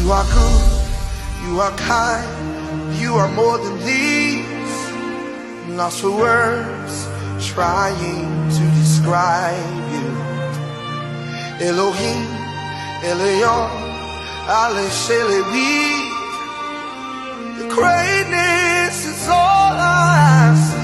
You are good, you are kind, you are more than these. Lost for words, trying to describe you. Elohim, Elion, Ale Shelevi. Your greatness is all I see.